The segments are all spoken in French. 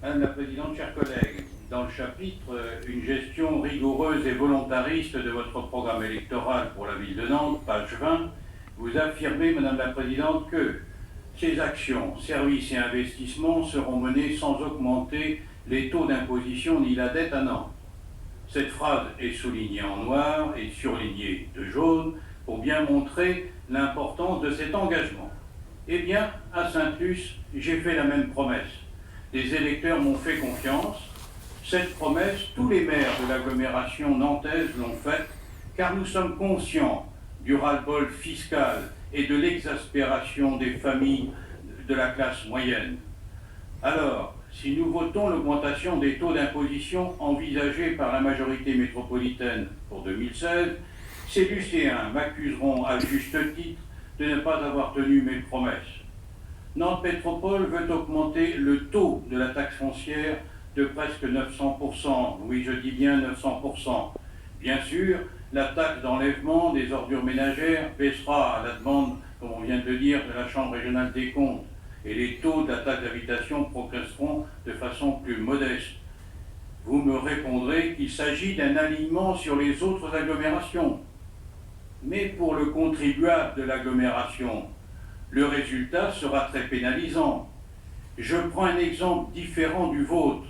Madame la Présidente, chers collègues, dans le chapitre « Une gestion rigoureuse et volontariste de votre programme électoral pour la ville de Nantes », page 20, vous affirmez, Madame la Présidente, que ces actions, services et investissements seront menés sans augmenter les taux d'imposition ni la dette à Nantes. Cette phrase est soulignée en noir et surlignée de jaune pour bien montrer l'importance de cet engagement. Eh bien, à Sainte-Luce, j'ai fait la même promesse. Les électeurs m'ont fait confiance. Cette promesse, tous les maires de l'agglomération nantaise l'ont faite, car nous sommes conscients du ras-le-bol fiscal et de l'exaspération des familles de la classe moyenne. Alors, si nous votons l'augmentation des taux d'imposition envisagée par la majorité métropolitaine pour 2016, ces lycéens m'accuseront à juste titre de ne pas avoir tenu mes promesses. Nantes Métropole veut augmenter le taux de la taxe foncière de presque 900%. Oui, je dis bien 900%. Bien sûr, la taxe d'enlèvement des ordures ménagères baissera à la demande, comme on vient de le dire, de la Chambre régionale des comptes. Et les taux de la taxe d'habitation progresseront de façon plus modeste. Vous me répondrez qu'il s'agit d'un alignement sur les autres agglomérations. Mais pour le contribuable de l'agglomération, le résultat sera très pénalisant. Je prends un exemple différent du vôtre.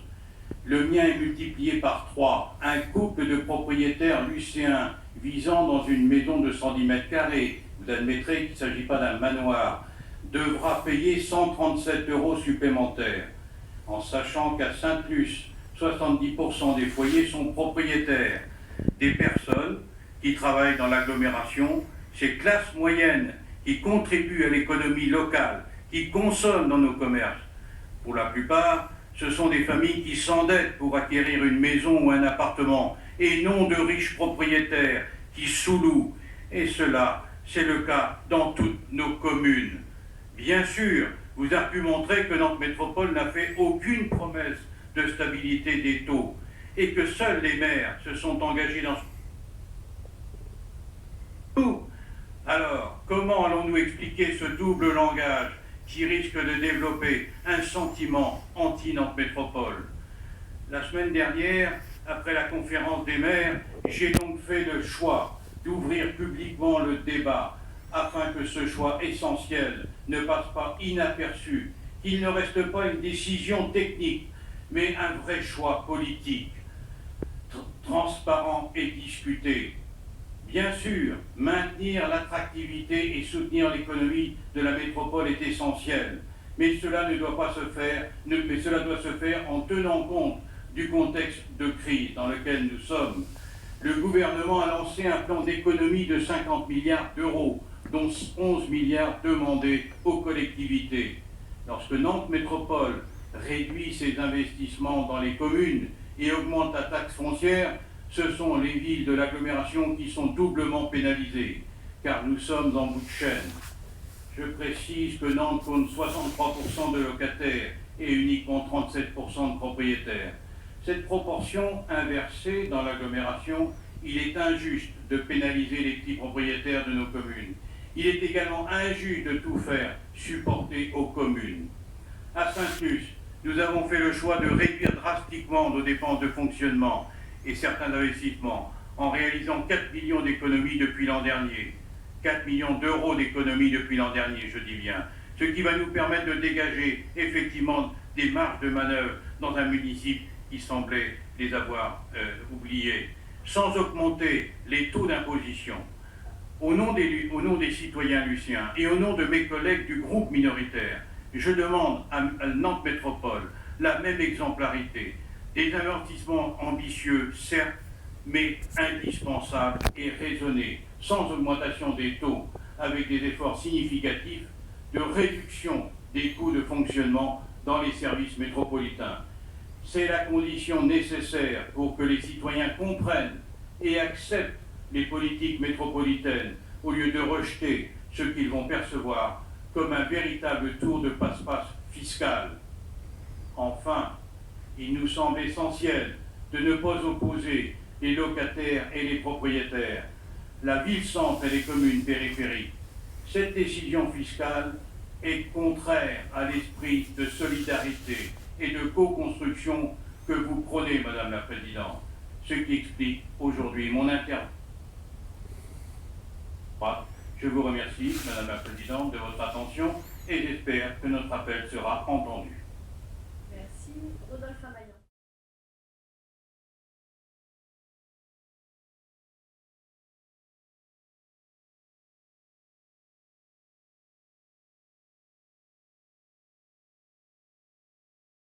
Le mien est multiplié par 3. Un couple de propriétaires lycéens vivant dans une maison de 110 mètres carrés, vous admettrez qu'il ne s'agit pas d'un manoir, devra payer 137 € supplémentaires, en sachant qu'à Sainte-Luce, 70% des foyers sont propriétaires. Des personnes qui travaillent dans l'agglomération, ces classes moyennes qui contribuent à l'économie locale, qui consomment dans nos commerces. Pour la plupart, ce sont des familles qui s'endettent pour acquérir une maison ou un appartement, et non de riches propriétaires qui sous-louent. Et cela, c'est le cas dans toutes nos communes. Bien sûr, vous argumenterez que Nantes Métropole n'a fait aucune promesse de stabilité des taux, et que seuls les maires se sont engagés dans ce... Alors, comment allons-nous expliquer ce double langage qui risque de développer un sentiment anti-Nantes Métropole? La semaine dernière, après la conférence des maires, j'ai donc fait le choix d'ouvrir publiquement le débat afin que ce choix essentiel ne passe pas inaperçu, qu'il ne reste pas une décision technique, mais un vrai choix politique, transparent et discuté. Bien sûr, maintenir l'attractivité et soutenir l'économie de la métropole est essentiel, mais cela ne doit pas se faire, mais cela doit se faire en tenant compte du contexte de crise dans lequel nous sommes. Le gouvernement a lancé un plan d'économie de 50 milliards d'euros, dont 11 milliards demandés aux collectivités. Lorsque Nantes Métropole réduit ses investissements dans les communes et augmente la taxe foncière, ce sont les villes de l'agglomération qui sont doublement pénalisées, car nous sommes en bout de chaîne. Je précise que Nantes compte 63% de locataires et uniquement 37% de propriétaires. Cette proportion inversée dans l'agglomération, il est injuste de pénaliser les petits propriétaires de nos communes. Il est également injuste de tout faire supporter aux communes. À Sainte-Luce, nous avons fait le choix de réduire drastiquement nos dépenses de fonctionnement et certains investissements, en réalisant 4 millions d'économies depuis l'an dernier. 4 millions d'euros d'économies depuis l'an dernier, je dis bien. Ce qui va nous permettre de dégager effectivement des marges de manœuvre dans un municipio qui semblait les avoir oubliés, sans augmenter les taux d'imposition. Au nom des citoyens lycéens et au nom de mes collègues du groupe minoritaire, je demande à Nantes Métropole la même exemplarité. Des investissements ambitieux, certes, mais indispensables et raisonnés, sans augmentation des taux, avec des efforts significatifs de réduction des coûts de fonctionnement dans les services métropolitains. C'est la condition nécessaire pour que les citoyens comprennent et acceptent les politiques métropolitaines, au lieu de rejeter ce qu'ils vont percevoir comme un véritable tour de passe-passe fiscal. Enfin, il nous semble essentiel de ne pas opposer les locataires et les propriétaires, la ville-centre et les communes périphériques. Cette décision fiscale est contraire à l'esprit de solidarité et de co-construction que vous prônez, Madame la Présidente, ce qui explique aujourd'hui mon intervention. Je vous remercie, Madame la Présidente, de votre attention et j'espère que notre appel sera entendu. Merci. Rodolphe Amaillon.